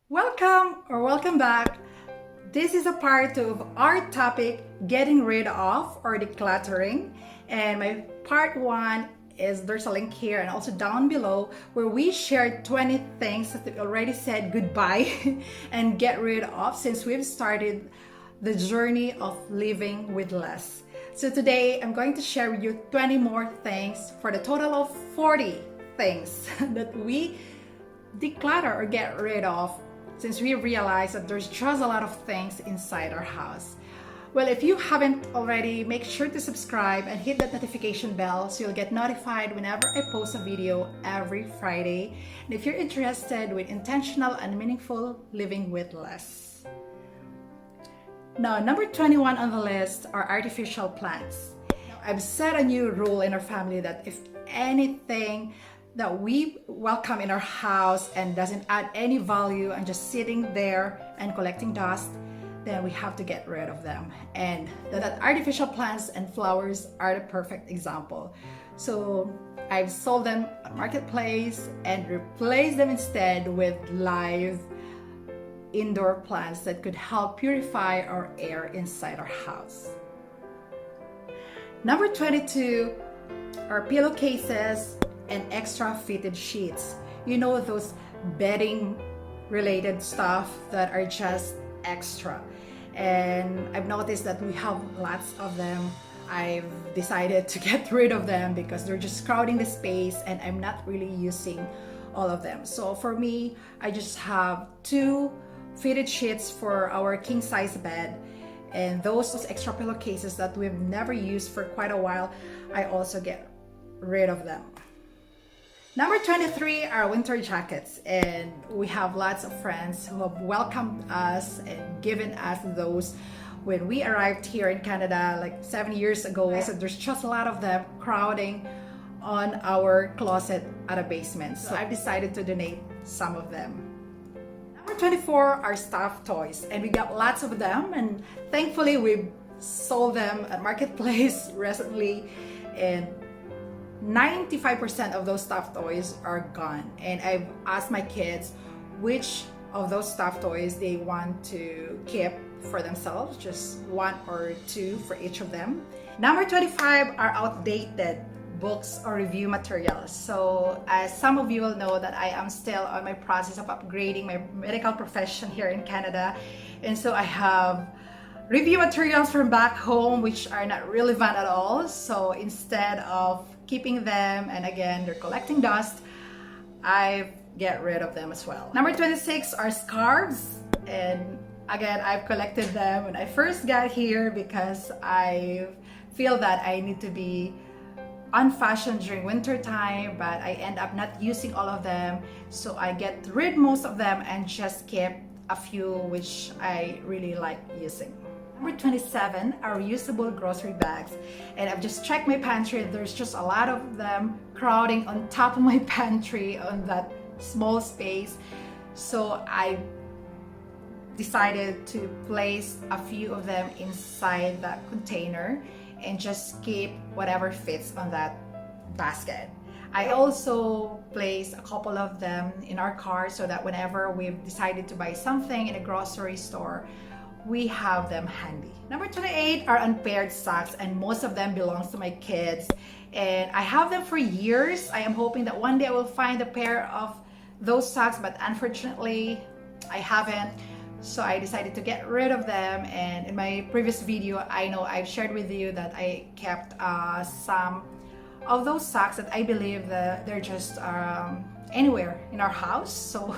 Welcome or welcome back. This is a part two of our topic, getting rid of or decluttering. And my part one is there's a link here and also down below where we shared 20 things that we already said goodbye and get rid of since we've started the journey of living with less. So today I'm going to share with you 20 more things for the total of 40 things that we declutter or get rid of since we realize that there's just a lot of things inside our house. Well, if you haven't already, make sure to subscribe and hit that notification bell so you'll get notified whenever I post a video every Friday. And if you're interested with intentional and meaningful living with less. Now, number 21 on the list are artificial plants. I've set a new rule in our family that if anything that we welcome in our house and doesn't add any value and just sitting there and collecting dust, then we have to get rid of them. And that artificial plants and flowers are the perfect example. So I've sold them at marketplace and replaced them instead with live indoor plants that could help purify our air inside our house. Number 22 are pillowcases and extra fitted sheets. You know, those bedding related stuff that are just extra. And I've noticed that we have lots of them. I've decided to get rid of them because they're just crowding the space and I'm not really using all of them. So for me, I just have 2 fitted sheets for our king size bed. And those extra pillowcases that we've never used for quite a while, I also get rid of them. Number 23 are winter jackets, and we have lots of friends who have welcomed us and given us those when we arrived here in Canada like 7 years ago. So there's just a lot of them crowding on our closet at a basement. So I've decided to donate some of them. Number 24 are stuffed toys, and we got lots of them, and thankfully we've sold them at marketplace recently, and 95% of those stuffed toys are gone. And I've asked my kids which of those stuffed toys they want to keep for themselves, just 1 or 2 for each of them. Number 25 are outdated books or review materials. So as some of you will know that I am still on my process of upgrading my medical profession here in Canada. And so I have review materials from back home which are not relevant at all. So instead of keeping them, and again they're collecting dust, I get rid of them as well. Number 26 are scarves, and again I've collected them when I first got here because I feel that I need to be on fashion during winter time, but I end up not using all of them, so I get rid most of them and just keep a few which I really like using. Number 27 are reusable grocery bags, and I've just checked my pantry. There's just a lot of them crowding on top of my pantry on that small space, so I decided to place a few of them inside that container and just keep whatever fits on that basket. I also placed a couple of them in our car so that whenever we've decided to buy something in a grocery store, we have them handy. Number 28 are unpaired socks, and most of them belongs to my kids, and I have them for years. I am hoping that one day I will find a pair of those socks, but unfortunately I haven't, so I decided to get rid of them. And in my previous video, I know I've shared with you that I kept some of those socks that I believe that they're just anywhere in our house. So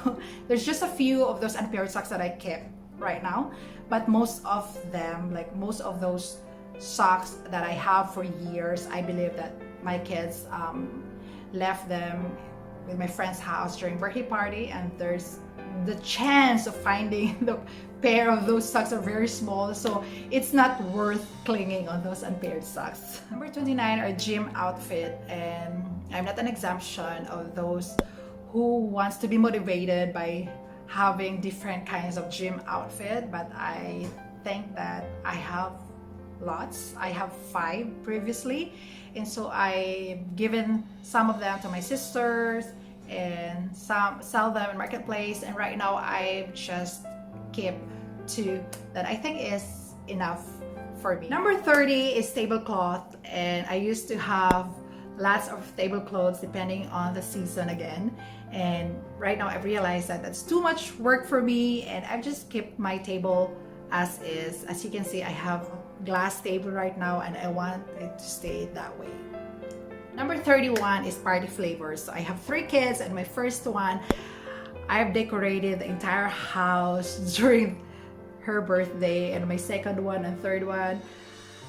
there's just a few of those unpaired socks that I kept right now, but most of them, like most of those socks that I have for years, I believe that my kids left them with my friend's house during birthday party, and there's the chance of finding the pair of those socks are very small, so it's not worth clinging on those unpaired socks. Number 29 are gym outfit, and I'm not an exemption of those who wants to be motivated by having different kinds of gym outfit, but I think that I have lots. I have 5 previously, and so I've given some of them to my sisters and some sell them in marketplace, and right now I just keep 2 that I think is enough for me. Number 30 is tablecloth, and I used to have lots of tablecloths depending on the season again, and right now I've realized that that's too much work for me, and I've just kept my table as is. As you can see, I have glass table right now, and I want it to stay that way. Number 31 is party flavors. So I have 3 kids, and my first one, I've decorated the entire house during her birthday, and my second one and third one,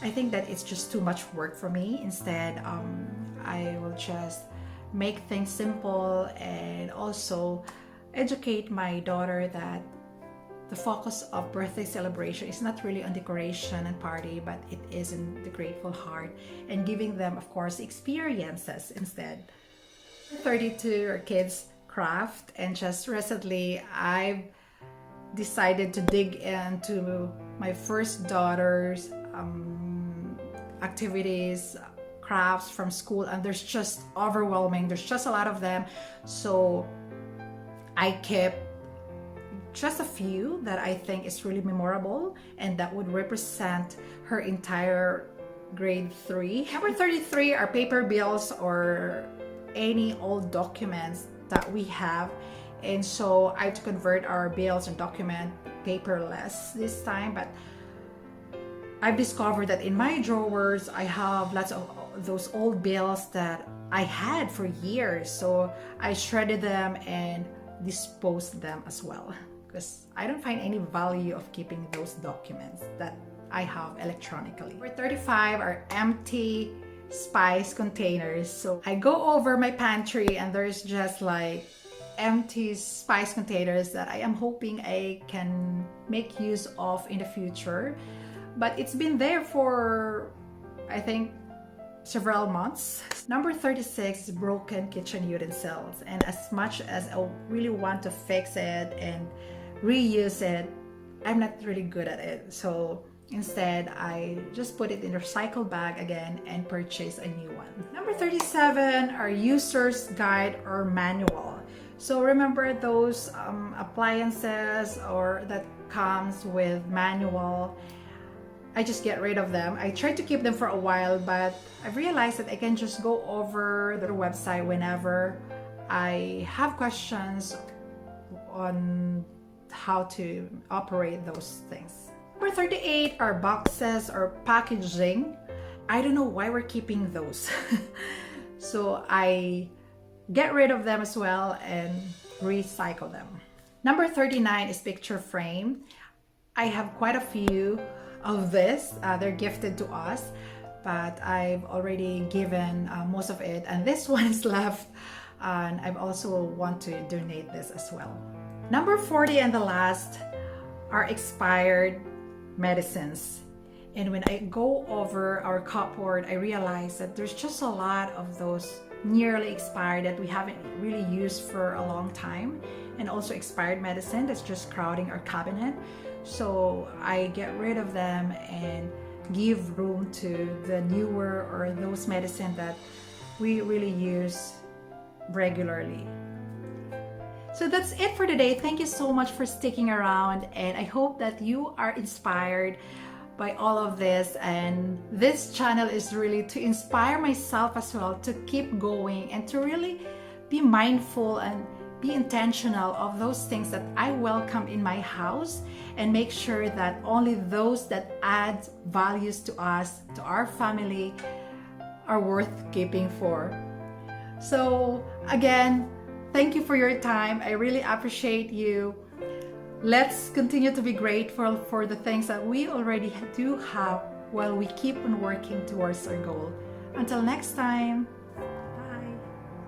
I think that it's just too much work for me. Instead, I will just make things simple and also educate my daughter that the focus of birthday celebration is not really on decoration and party, but it is in the grateful heart and giving them, of course, experiences instead. 32 are kids craft, and just recently I've decided to dig into my first daughter's activities, crafts from school, and there's just overwhelming. There's just a lot of them, so I kept just a few that I think is really memorable and that would represent her entire grade 3. Number 33 are paper bills or any old documents that we have, and so I had to convert our bills and document paperless this time. But I've discovered that in my drawers I have lots of those old bills that I had for years, so I shredded them and disposed them as well, because I don't find any value of keeping those documents that I have electronically. Number 35 are empty spice containers. So I go over my pantry and there's just like empty spice containers that I am hoping I can make use of in the future. But it's been there for, I think, several months. Number 36 is broken kitchen utensils, and as much as I really want to fix it and reuse it, I'm not really good at it. So instead, I just put it in a recycle bag again and purchase a new one. Number 37 are user's guide or manual. So remember those appliances or that comes with manual, I just get rid of them. I tried to keep them for a while, but I've realized that I can just go over their website whenever I have questions on how to operate those things. Number 38 are boxes or packaging. I don't know why we're keeping those. So I get rid of them as well and recycle them. Number 39 is picture frame. I have quite a few of this. They're gifted to us, but I've already given most of it, and this one is left, and I also want to donate this as well. Number 40 and the last are expired medicines. And when I go over our cupboard, I realize that there's just a lot of those nearly expired that we haven't really used for a long time, and also expired medicine that's just crowding our cabinet. So I get rid of them and give room to the newer or those medicine that we really use regularly. So that's it for today. Thank you so much for sticking around, and I hope that you are inspired by all of this, and this channel is really to inspire myself as well to keep going and to really be mindful and be intentional of those things that I welcome in my house, and make sure that only those that add values to us, to our family, are worth keeping for. So again, thank you for your time. I really appreciate you. Let's continue to be grateful for the things that we already do have while we keep on working towards our goal. Until next time.